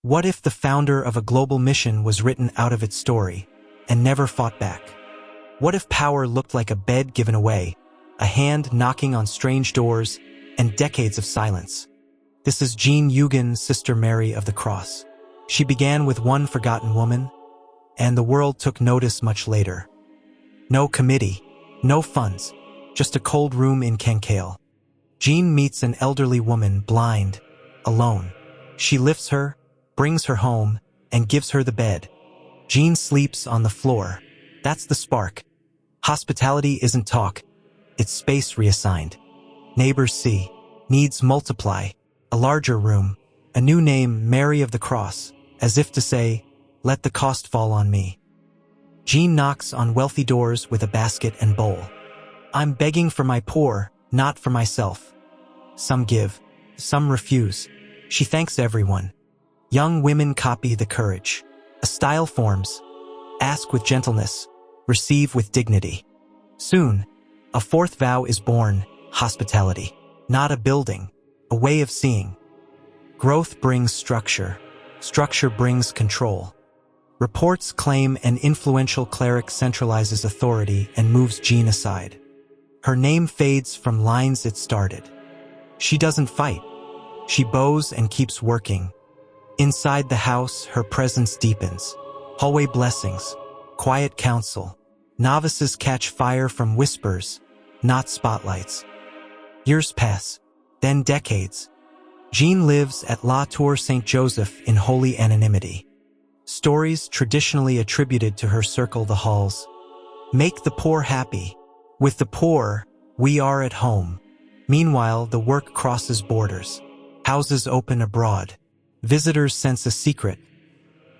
What if the founder of a global mission was written out of its story and never fought back? What if power looked like a bed given away, a hand knocking on strange doors, and decades of silence? This is Jeanne Jugan, Sister Mary of the Cross. She began with one forgotten woman, and the world took notice much later. No committee, no funds, just a cold room in Kankale. Jeanne meets an elderly woman, blind, alone. She lifts her, brings her home, and gives her the bed. Jeanne sleeps on the floor. That's the spark. Hospitality isn't talk, it's space reassigned. Neighbors see, needs multiply, a larger room, a new name, Mary of the Cross, as if to say, let the cost fall on me. Jeanne knocks on wealthy doors with a basket and bowl. I'm begging for my poor, not for myself. Some give, some refuse. She thanks everyone. Young women copy the courage. A style forms. Ask with gentleness, receive with dignity. Soon, a fourth vow is born, hospitality. Not a building, a way of seeing. Growth brings structure. Structure brings control. Reports claim an influential cleric centralizes authority and moves Jeanne aside. Her name fades from lines it started. She doesn't fight. She bows and keeps working. Inside the house, her presence deepens. Hallway blessings, quiet counsel. Novices catch fire from whispers, not spotlights. Years pass, then decades. Jeanne lives at La Tour Saint Joseph in holy anonymity. Stories traditionally attributed to her circle the halls. Make the poor happy. With the poor, we are at home. Meanwhile, the work crosses borders. Houses open abroad. Visitors sense a secret.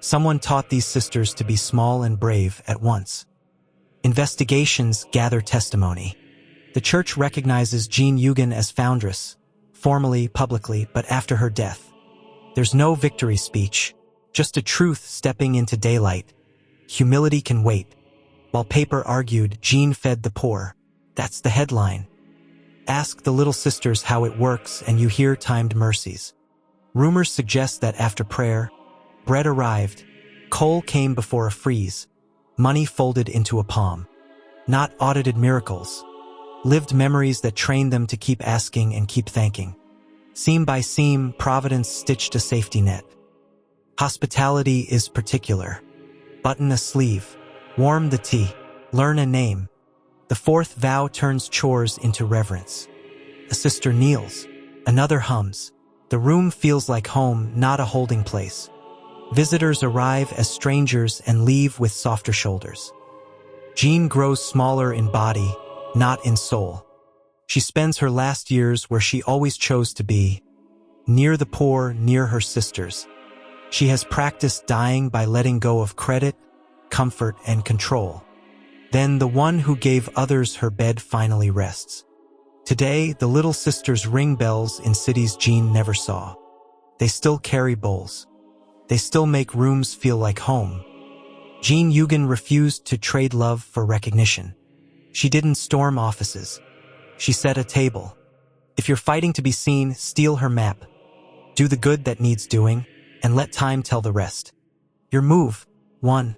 Someone taught these sisters to be small and brave at once. Investigations gather testimony. The church recognizes Jeanne Jugan as foundress, formally, publicly, but after her death. There's no victory speech, just a truth stepping into daylight. Humility can wait. While paper argued, Jeanne fed the poor. That's the headline. Ask the little sisters how it works and you hear timed mercies. Rumors suggest that after prayer, bread arrived, coal came before a freeze, money folded into a palm. Not audited miracles. Lived memories that trained them to keep asking and keep thanking. Seam by seam, Providence stitched a safety net. Hospitality is particular. Button a sleeve. Warm the tea. Learn a name. The fourth vow turns chores into reverence. A sister kneels. Another hums. The room feels like home, not a holding place. Visitors arrive as strangers and leave with softer shoulders. Jeanne grows smaller in body, not in soul. She spends her last years where she always chose to be, near the poor, near her sisters. She has practiced dying by letting go of credit, comfort, and control. Then the one who gave others her bed finally rests. Today, the little sisters ring bells in cities Jeanne never saw. They still carry bowls. They still make rooms feel like home. Jeanne Jugan refused to trade love for recognition. She didn't storm offices. She set a table. If you're fighting to be seen, steal her map. Do the good that needs doing, and let time tell the rest. Your move, 1.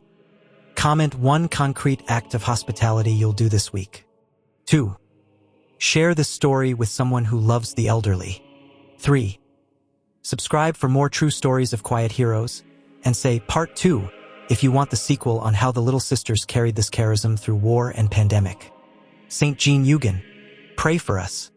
Comment one concrete act of hospitality you'll do this week. 2. Share this story with someone who loves the elderly. 3. Subscribe for more true stories of quiet heroes, and say Part 2 if you want the sequel on how the Little Sisters carried this charism through war and pandemic. Saint Jeanne Jugan, pray for us.